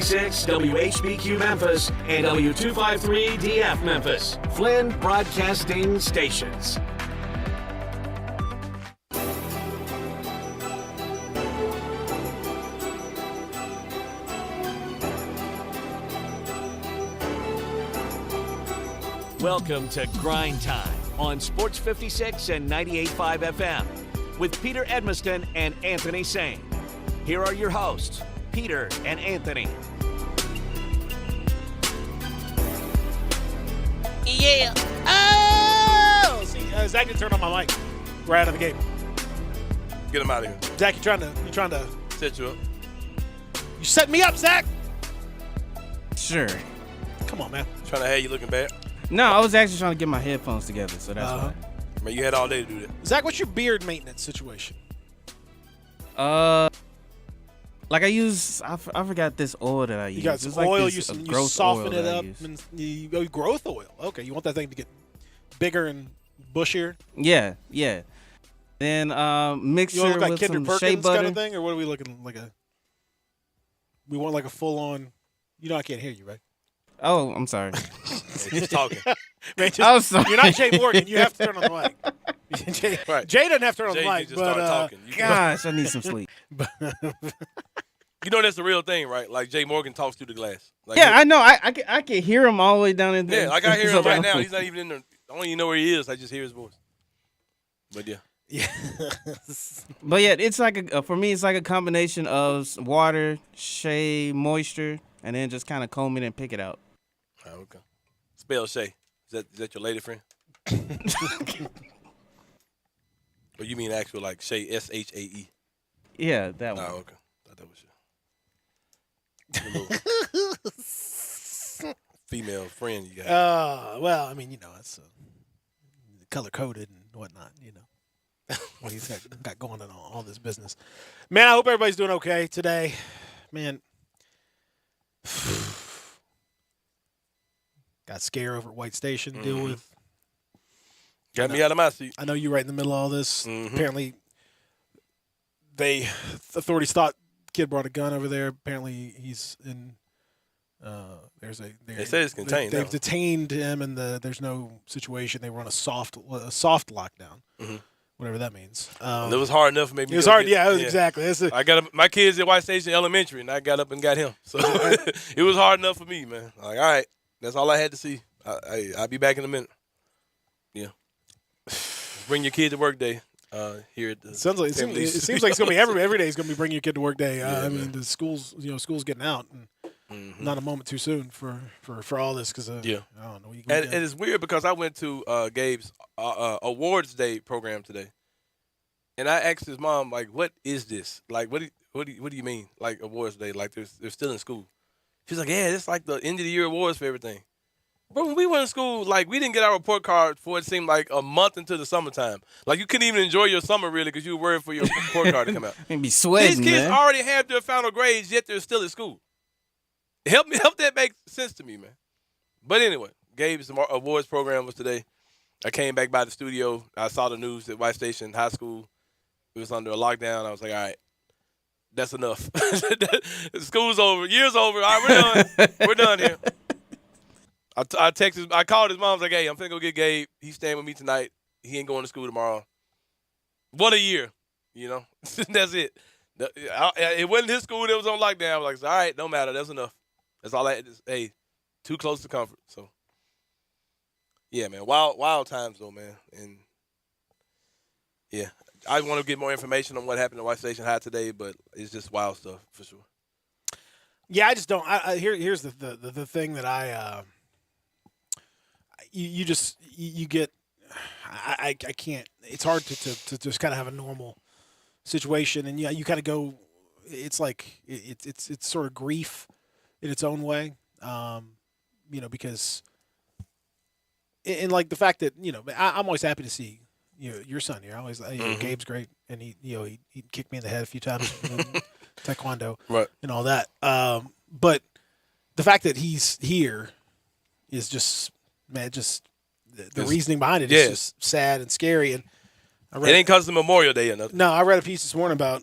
1456 WHBQ Memphis and W253 DF Memphis. Flynn Broadcasting Stations. Welcome to Grindtime on Sports 56 and 98.5 FM with Peter Edmiston and Anthony Sane. Here are your hosts, Peter and Anthony. Yeah. Oh! See, Zach can turn on my mic right out of the gate. Get him out of here. Zach, you trying to Set you up. You set me up, Zach? Sure. Come on, man. Trying to have you looking bad. No, I was actually trying to get my headphones together, so that's why. Man, you had all day to do that. Zach, what's your beard maintenance situation? Like I use, I forgot this oil that I use. You got It's some oil, this, you growth soften oil it that I up, use. and you go growth oil. Okay, you want that thing to get bigger and bushier? Yeah. Then mix You want it to look like with Kinder some Perkins shea butter. kind of thing, or what are we looking like we want like a full-on, I can't hear you, right? Oh, I'm sorry. Hey, just talking. Man, I'm sorry. You're not Jay Morgan. You have to turn on the mic. Jay, Right. Jay doesn't have to turn on Jay, the you mic, just but start talking. Gosh, I need some sleep. You know that's the real thing, right? Like Jay Morgan talks through the glass. Like, Yeah, I know. I can hear him all the way down in there. Yeah, like I hear him right now. He's not even in there. I don't even know where he is. I just hear his voice. But yeah. yeah. But yeah, it's like for me, it's like a combination of water, shea, moisture, and then just kind of comb it and pick it out. Oh, okay. Spell Shay. Is that your lady friend? Or you mean actual like Shay, S-H-A-E? Yeah, that one. Oh, okay. Thought that was your little female friend you got. Well, I mean, it's color coded and whatnot. What he's got going on all this business. Man, I hope everybody's doing okay today. Man, got scared over at White Station. to Deal with. Got me out of my seat. I know you're right in the middle of all this. Mm-hmm. Apparently, authorities thought the kid brought a gun over there. Apparently, he's in. They say it's contained. They've detained him, and there's no situation. They were on a soft lockdown, whatever that means. It was hard enough for me. It was hard, exactly. I got up, my kids at White Station Elementary, and I got up and got him. So it was hard enough for me, man. Like, all right, that's all I had to see. I'll be back in a minute. Yeah. Bring your kid to work day. Here at the it seems like it's gonna be every day is gonna be bringing your kid to work day. I mean, the schools getting out, and not a moment too soon for all this because I don't know. And it's weird because I went to Gabe's awards day program today, and I asked his mom like, "What is this? Like, what do you mean like awards day? Like they're still in school?" She's like, "Yeah, it's like the end of the year awards for everything." Bro, when we went to school, like, we didn't get our report card for it seemed like a month into the summertime. Like, you couldn't even enjoy your summer, really, because you were worried for your report card to come out. And be sweating, These kids man. already have their final grades, yet they're still at school. Help that make sense to me, man. But anyway, Gabe's awards program was today. I came back by the studio. I saw the news that White Station High School was under a lockdown. I was like, all right, that's enough. School's over. Year's over. All right, we're done. We're done here. I called his mom. I was like, hey, I'm finna go get Gabe. He's staying with me tonight. He ain't going to school tomorrow. What a year, That's it. It wasn't his school that was on lockdown. I was like, all right, no matter. That's enough. That's all I had. Hey, too close to comfort. So, yeah, man. Wild times, though, man. And, yeah, I want to get more information on what happened at White Station High today, but it's just wild stuff for sure. Yeah, I just don't. Here's the thing that you get. I can't. It's hard to just kind of have a normal situation, and you kind of go. It's like it's sort of grief in its own way, because and like the fact that I'm always happy to see your son here. I always Gabe's great, and he kicked me in the head a few times in taekwondo, right, and all that. But the fact that he's here is just the reasoning behind it is just sad and scary. And it ain't because of Memorial Day or nothing. No, I read a piece this morning about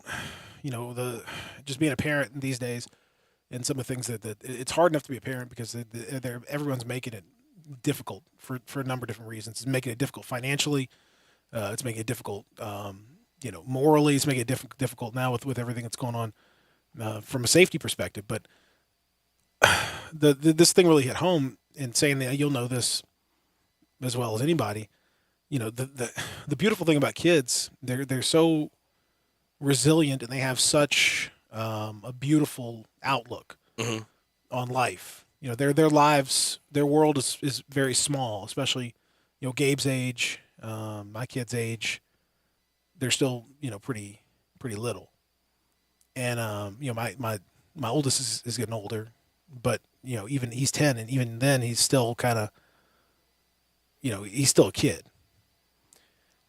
just being a parent these days, and some of the things that it's hard enough to be a parent because everyone's making it difficult for a number of different reasons. It's making it difficult financially. It's making it difficult, morally. It's making it difficult now with everything that's going on from a safety perspective. But this thing really hit home in saying that you'll know this as well as anybody. The beautiful thing about kids, they're so resilient and they have such a beautiful outlook on life. Their lives, their world is very small, especially Gabe's age, my kid's age. They're still pretty little, and my oldest is getting older, but even he's 10, and even then he's still kind of he's still a kid.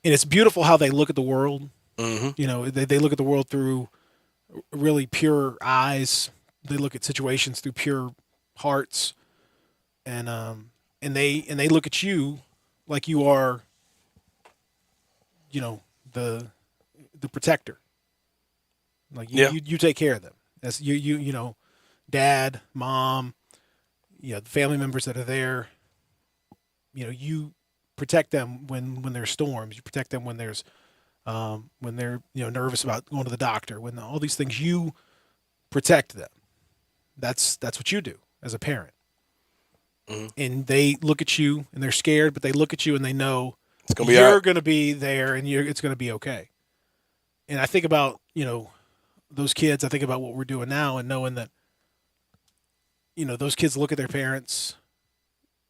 And it's beautiful how they look at the world. They look at the world through really pure eyes. They look at situations through pure hearts, and they look at you like you are, the protector. Like you take care of them. As you dad, mom, the family members that are there. You protect them when there's storms. You protect them when there's when they're nervous about going to the doctor. When all these things, you protect them. That's what you do as a parent. And they look at you and they're scared, but they look at you and they know you're going to be there and it's going to be okay. And I think about those kids. I think about what we're doing now and knowing that those kids look at their parents.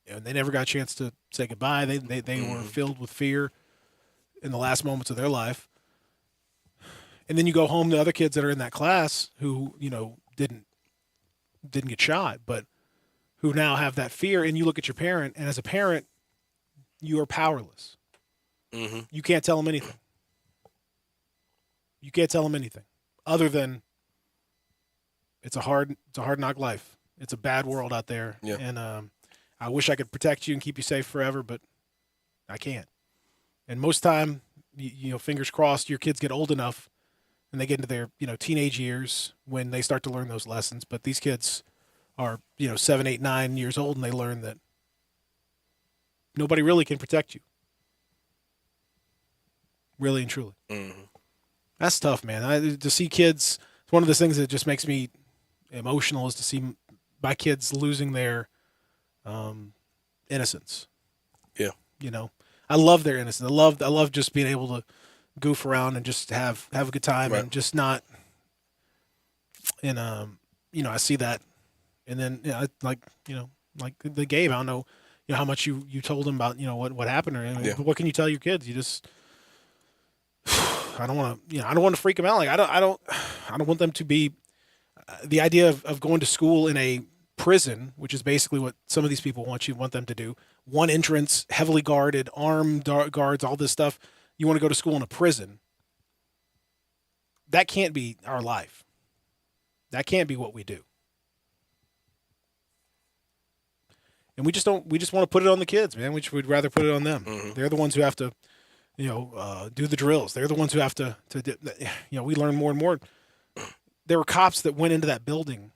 And they never got a chance to say goodbye. They were filled with fear in the last moments of their life. And then you go home to other kids that are in that class who, didn't get shot, but who now have that fear. And you look at your parent, and as a parent, you are powerless. You can't tell them anything. You can't tell them anything other than it's a hard knock life. It's a bad world out there. Yeah. And, I wish I could protect you and keep you safe forever, but I can't. And most time, fingers crossed, your kids get old enough and they get into their, teenage years when they start to learn those lessons. But these kids are, 7, 8, 9 years old and they learn that nobody really can protect you. Really and truly. That's tough, man. To see kids, it's one of the things that just makes me emotional is to see my kids losing their innocence. Yeah. I love their innocence. I love just being able to goof around and just have a good time and just not, and, I see that. And then, like the Gabe, I don't know, how much you told him about, what happened or anything. What can you tell your kids? You just, I don't want to freak them out. Like, I don't want them to be, the idea of going to school in a prison, which is basically what some of these people want them to do. One entrance, heavily guarded, armed guards, all this stuff. You want to go to school in a prison. That can't be our life. That can't be what we do. And we just want to put it on the kids, man. We'd rather put it on them. They're the ones who have to, do the drills. They're the ones who have to we learn more and more. There were cops that went into that building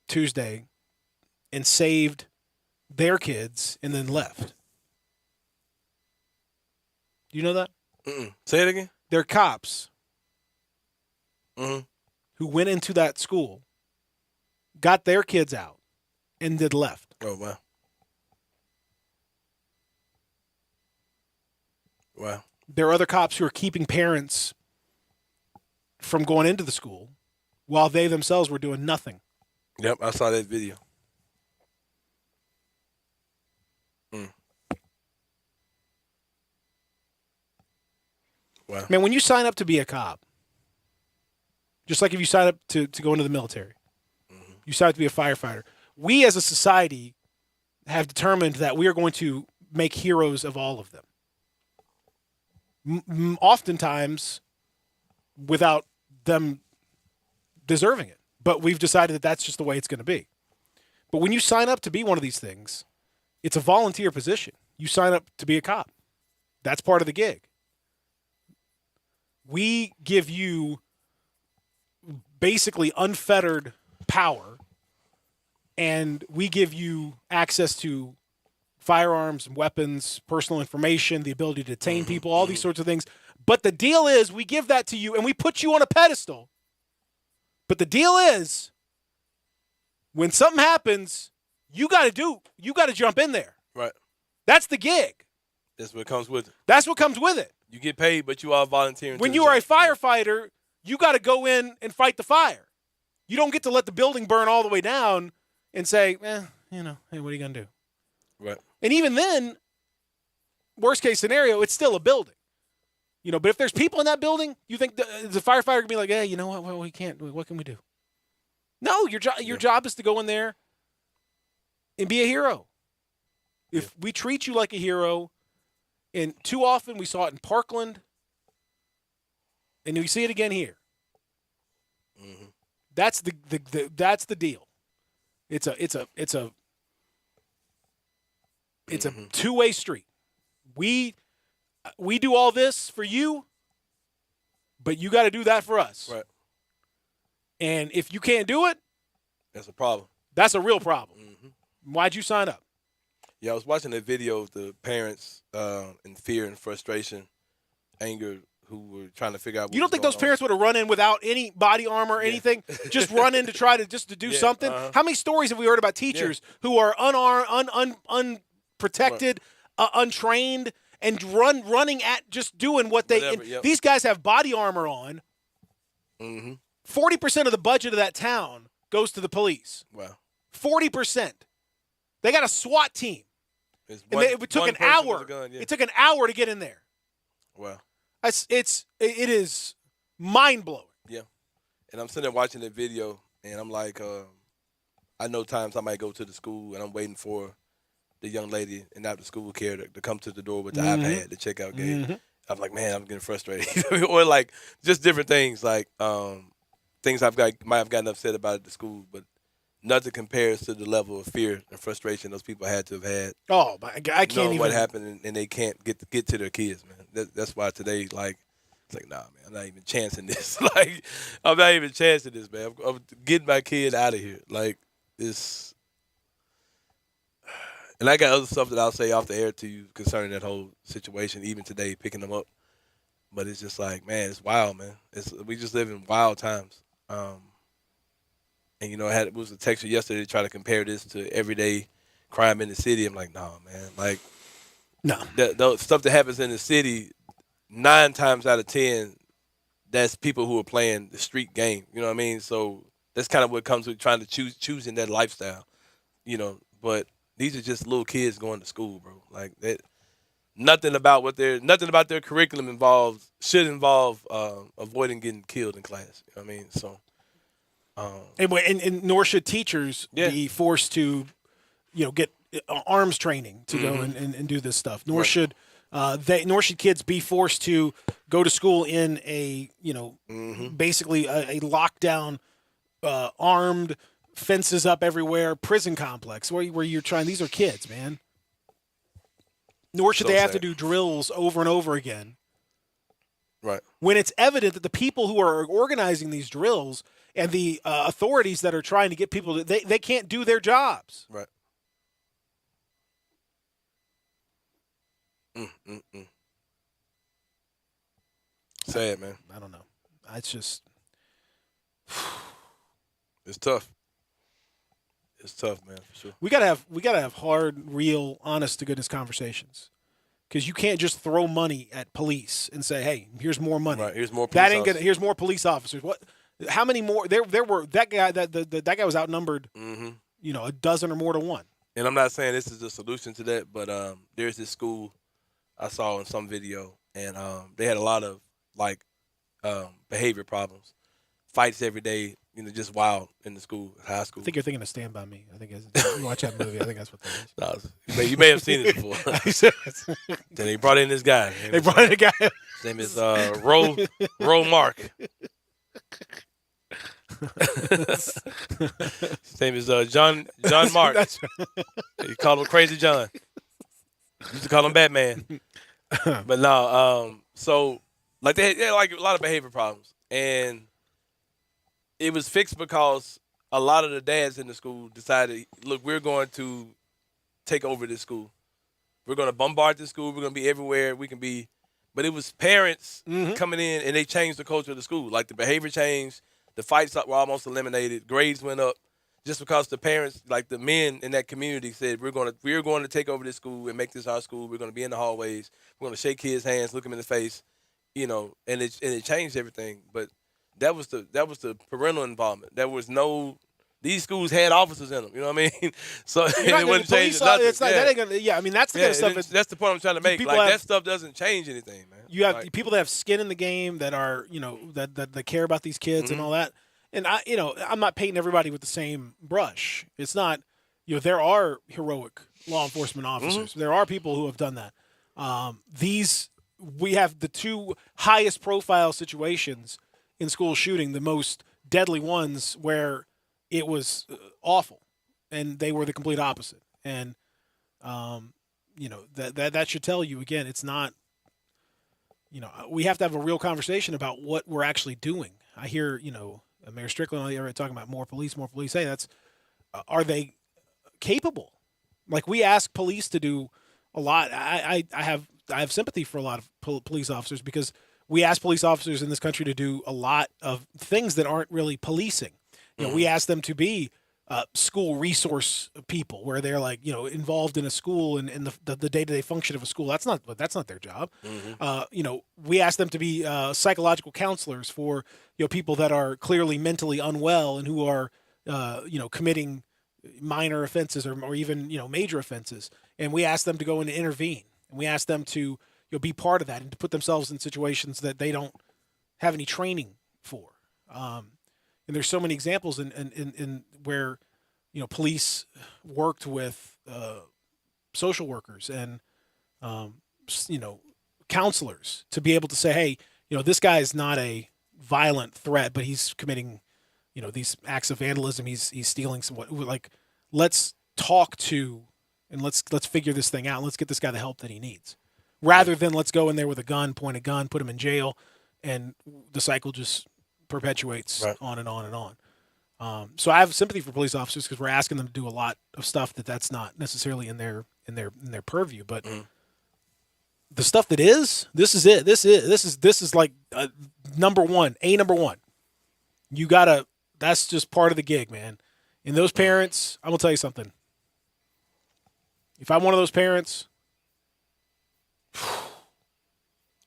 Tuesday and saved their kids and then left. Do you know that? Say it again. They're cops who went into that school, got their kids out, and then left. Oh, wow. Wow. There are other cops who are keeping parents from going into the school while they themselves were doing nothing. Yep, I saw that video. Wow. Man, when you sign up to be a cop, just like if you sign up to go into the military, you sign up to be a firefighter, we as a society have determined that we are going to make heroes of all of them. Oftentimes without them deserving it. But we've decided that that's just the way it's going to be. But when you sign up to be one of these things, it's a volunteer position. You sign up to be a cop. That's part of the gig. We give you basically unfettered power, and we give you access to firearms, weapons, personal information, the ability to detain people, all these sorts of things. But the deal is we give that to you and we put you on a pedestal. But the deal is when something happens, you got to jump in there. Right. That's the gig. That's what comes with it. That's what comes with it. You get paid, but you are volunteering. When you are a firefighter, you got to go in and fight the fire. You don't get to let the building burn all the way down and say, hey, what are you going to do? Right. And even then, worst case scenario, it's still a building. But if there's people in that building, you think the firefighter can be like, hey, you know what? Well, we can't. What can we do? No, your job is to go in there and be a hero. If we treat you like a hero, and too often we saw it in Parkland, and we see it again here. Mm-hmm. That's the deal. It's a two-way street. We do all this for you, but you got to do that for us. Right. And if you can't do it, that's a problem. That's a real problem. Mm-hmm. Why'd you sign up? Yeah, I was watching that video of the parents in fear and frustration, anger, who were trying to figure out what You don't was think going those parents would have run in without any body armor or anything? Just run in to try to do something? How many stories have we heard about teachers who are unarmed, unprotected, untrained, and running at just doing what they These guys have body armor on. 40% of the budget of that town goes to the police. Wow. 40%. They got a SWAT team. It took an hour. It took an hour to get in there. Wow. It is mind blowing. Yeah. And I'm sitting there watching the video, and I'm like, I know times I might go to the school, and I'm waiting for the young lady in after school care to come to the door with the iPad to check out game. I'm like, man, I'm getting frustrated. Or like just different things, like things might have gotten upset about at the school, but nothing compares to the level of fear and frustration those people had to have had. Oh, I can't even. What happened, and they can't get to their kids, man. That's why today, like, it's like, nah, man, I'm not even chancing this. Like, I'm not even chancing this, man. I'm getting my kid out of here. Like, this. And I got other stuff that I'll say off the air to you concerning that whole situation, even today, picking them up. But it's just like, man, it's wild, man. We just live in wild times. And, it was a texture yesterday to try to compare this to everyday crime in the city. I'm like, nah, man. Like, no. The stuff that happens in the city, 9 times out of 10, that's people who are playing the street game. You know what I mean? So that's kind of what comes with trying to choosing that lifestyle. But these are just little kids going to school, bro. Like that. Nothing about their curriculum should involve avoiding getting killed in class. You know what I mean? So. And nor should teachers be forced to, get arms training to go and do this stuff. Nor should kids be forced to go to school in a basically a lockdown, armed, fences up everywhere prison complex where you're trying. These are kids, man. Nor should they have to do drills over and over again. Right. When it's evident that the people who are organizing these drills and the authorities that are trying to get people they can't do their jobs. Right. Sad, man. I don't know. It's just it's tough. It's tough, man, for sure. We gotta have hard, real, honest to goodness conversations. Because you can't just throw money at police and say, "Hey, here's more money." Right, here's more police Here's more police officers. What? How many more? There were that guy that guy was outnumbered. A dozen or more to one. And I'm not saying this is the solution to that, but there's this school I saw in some video, and they had a lot of behavior problems, fights every day. Just wild in the school, high school. I think you're thinking of Stand By Me. I think you watch that movie. I think that's what that is. No, you may have seen it before. Then they brought in this guy. His name is Ro Mark. His name is John Mark. That's right. You call him Crazy John. Used to call him Batman. But no, so they had a lot of behavior problems, and it was fixed because a lot of the dads in the school decided, look, we're going to take over this school. We're going to bombard this school. We're going to be everywhere we can be. But it was parents coming in, and they changed the culture of the school. Like the behavior changed. The fights were almost eliminated. Grades went up just because the parents, like the men in that community said, we're going to take over this school and make this our school. We're going to be in the hallways. We're going to shake kids' hands, look them in the face, and it changed everything. But that was the parental involvement. There was no. These schools had officers in them, you know what I mean? So it wouldn't change nothing. It's not, that ain't gonna, I mean, that's the kind of stuff. That's the point I'm trying to make. Like, that stuff doesn't change anything, man. You have people that have skin in the game that are, that care about these kids and all that. And I'm not painting everybody with the same brush. It's not, there are heroic law enforcement officers. There are people who have done that. We have the two highest profile situations in school shooting, the most deadly ones where it was awful, and they were the complete opposite. And, that should tell you, again, it's not, we have to have a real conversation about what we're actually doing. I hear, Mayor Strickland talking about more police. Hey, are they capable? Like, we ask police to do a lot. I have sympathy for a lot of police officers because we ask police officers in this country to do a lot of things that aren't really policing. We ask them to be school resource people, where they're like, involved in a school and the day-to-day function of a school. That's not their job. We ask them to be psychological counselors for people that are clearly mentally unwell and who are committing minor offenses or even major offenses. And we ask them to go in and intervene. And we ask them to be part of that and to put themselves in situations that they don't have any training for. And there's so many examples in where, police worked with social workers and, counselors to be able to say, hey, this guy is not a violent threat, but he's committing, these acts of vandalism. He's stealing somewhat. Like, let's talk to and let's figure this thing out. Let's get this guy the help that he needs, rather than let's go in there with a gun, point a gun, put him in jail, and the cycle just perpetuates on and on and on. So I have sympathy for police officers because we're asking them to do a lot of stuff that's not necessarily in their purview. But the stuff that is, this is it. This is like number one. You gotta. That's just part of the gig, man. And those parents, I'm gonna tell you something. If I'm one of those parents,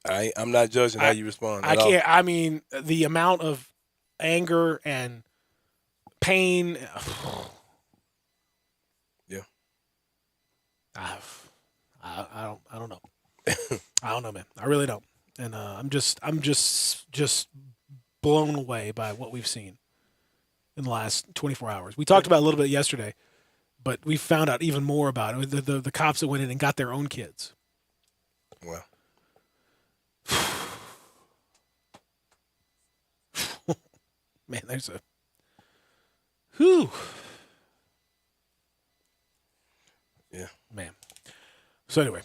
I'm not judging how you respond. I can't. I mean, the amount of anger and pain. Yeah. I don't know. I don't know, man. I really don't. And I'm just blown away by what we've seen in the last 24 hours. We talked about it a little bit yesterday, but we found out even more about it. The cops that went in and got their own kids. Wow. Man, there's a whew. Yeah. Man. So anyway,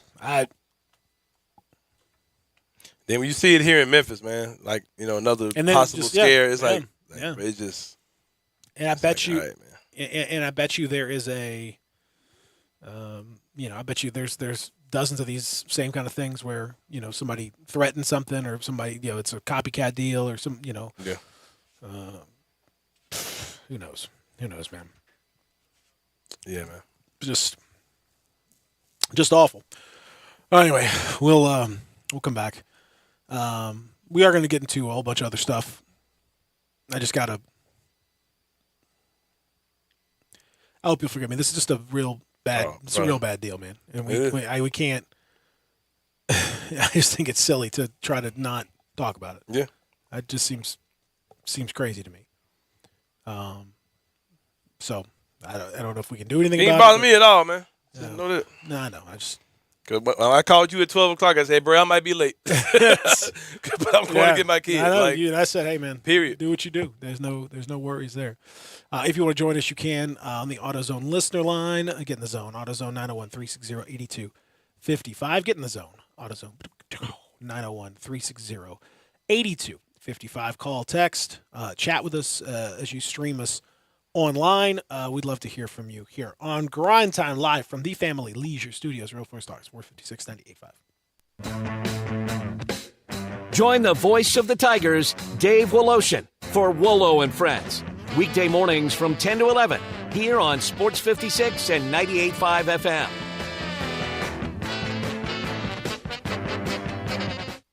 then when you see it here in Memphis, man, like, another possible scare, it's like it's just. And I bet you, all right, man. And I bet you there is a, I bet you there's dozens of these same kind of things where somebody threatens something or somebody it's a copycat deal or some Yeah. Who knows? Who knows, man? Yeah, man. Just awful. Anyway, we'll come back. We are going to get into a whole bunch of other stuff. I hope you'll forgive me. This is just a real bad. It's a real bad deal, man. And we can't. I just think it's silly to try to not talk about it. Yeah. It just seems crazy to me. So I don't know if we can do anything about it. It ain't bother me at all, man. Just know that. No, I just. Cause when I called you at 12 o'clock, I said, bro, I might be late. But I'm going to get my kids. I know. I said, hey, man. Period. Do what you do. There's no worries there. If you want to join us, you can on the AutoZone listener line. Get in the zone. AutoZone 901-360-8255. Get in the zone. AutoZone 901-360-8255. 888-55. Call, text, chat with us as you stream us online. We'd love to hear from you here on Grind Time, live from the Family Leisure Studios, Real Four Stars, 456 98.5. Join the voice of the Tigers, Dave Woloshin, for Wolo and Friends. Weekday mornings from 10 to 11 here on Sports 56 and 98.5 FM.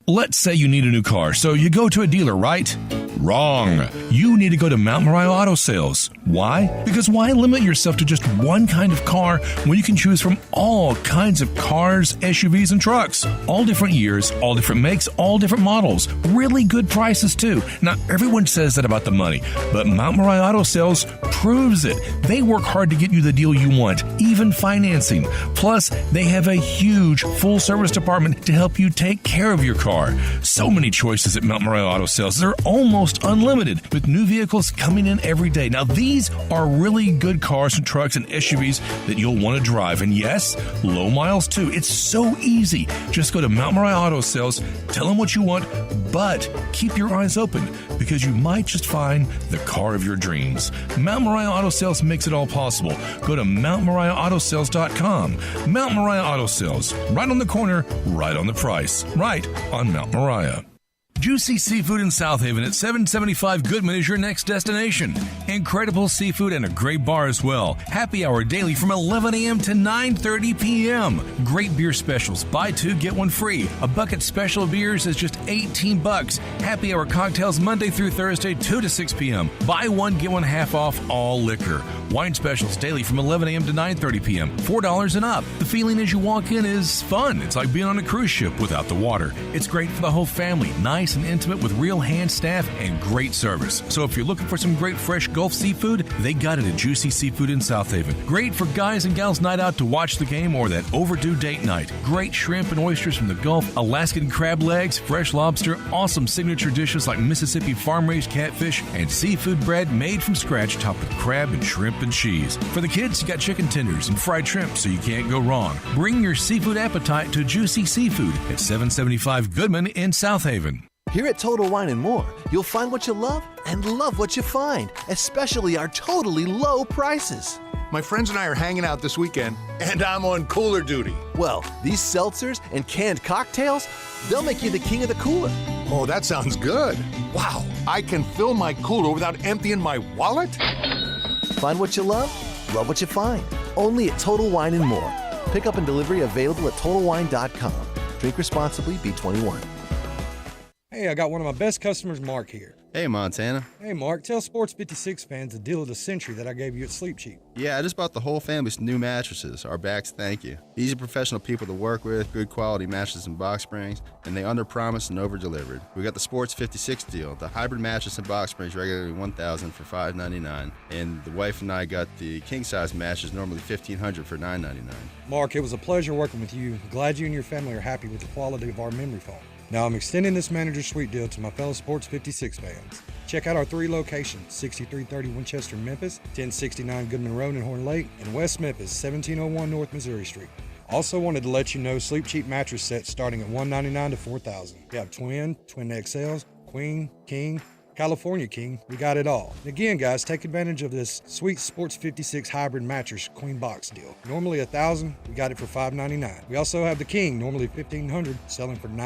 Let's say you need a new car, so you go to a dealer, right? Wrong. You need to go to Mount Moriah Auto Sales. Why? Because why limit yourself to just one kind of car when you can choose from all kinds of cars, SUVs, and trucks? All different years, all different makes, all different models. Really good prices, too. Now, everyone says that about the money, but Mount Moriah Auto Sales proves it. They work hard to get you the deal you want, even financing. Plus, they have a huge full-service department to help you take care of your car. So many choices at Mount Moriah Auto Sales. They're almost unlimited, with new vehicles coming in every day. Now, these are really good cars and trucks and SUVs that you'll want to drive. And yes, low miles too. It's so easy. Just go to Mount Moriah Auto Sales, tell them what you want, but keep your eyes open because you might just find the car of your dreams. Mount Moriah Auto Sales makes it all possible. Go to MountMoriahAutoSales.com. Mount Moriah Auto Sales, right on the corner, right on the price, right on Mount Moriah. Juicy Seafood in South Haven at 775 Goodman is your next destination. Incredible seafood and a great bar as well. Happy hour daily from 11 a.m. to 9:30 p.m. Great beer specials. Buy two, get one free. A bucket special of beers is just $18. Happy hour cocktails Monday through Thursday, 2 to 6 p.m. Buy one, get one half off all liquor. Wine specials daily from 11 a.m. to 9:30 p.m. $4 and up. The feeling as you walk in is fun. It's like being on a cruise ship without the water. It's great for the whole family. Nice and intimate with real hand staff and great service. So if you're looking for some great fresh Gulf seafood, they got it at Juicy Seafood in South Haven. Great for guys and gals night out to watch the game or that overdue date night. Great shrimp and oysters from the Gulf, Alaskan crab legs, fresh lobster, awesome signature dishes like Mississippi farm-raised catfish, and seafood bread made from scratch topped with crab and shrimp and cheese. For the kids, you got chicken tenders and fried shrimp, so you can't go wrong. Bring your seafood appetite to Juicy Seafood at 775 Goodman in South Haven. Here at Total Wine & More, you'll find what you love and love what you find, especially our totally low prices. My friends and I are hanging out this weekend, and I'm on cooler duty. Well, these seltzers and canned cocktails, they'll make you the king of the cooler. Oh, that sounds good. Wow, I can fill my cooler without emptying my wallet? Find what you love what you find. Only at Total Wine & More. Pickup and delivery available at TotalWine.com. Drink responsibly, B21. Hey, I got one of my best customers, Mark, here. Hey, Montana. Hey, Mark, tell Sports 56 fans the deal of the century that I gave you at Sleep Cheap. Yeah, I just bought the whole family some new mattresses. Our backs thank you. Easy professional people to work with, good quality mattresses and box springs, and they under-promised and over-delivered. We got the Sports 56 deal. The hybrid mattress and box springs regularly $1,000 for $599, and the wife and I got the king-size mattress normally $1,500 for $999. Mark, it was a pleasure working with you. Glad you and your family are happy with the quality of our memory foam. Now I'm extending this manager suite deal to my fellow Sports 56 fans. Check out our 3 locations, 6330 Winchester, Memphis, 1069 Goodman Road in Horn Lake, and West Memphis, 1701 North Missouri Street. Also wanted to let you know Sleep Cheap mattress sets starting at $199 to $4,000. We have twin XLs, queen, king, California King, we got it all. And again, guys, take advantage of this sweet Sports 56 hybrid mattress queen box deal. Normally $1,000, we got it for $599. We also have the King, normally $1,500, selling for $999.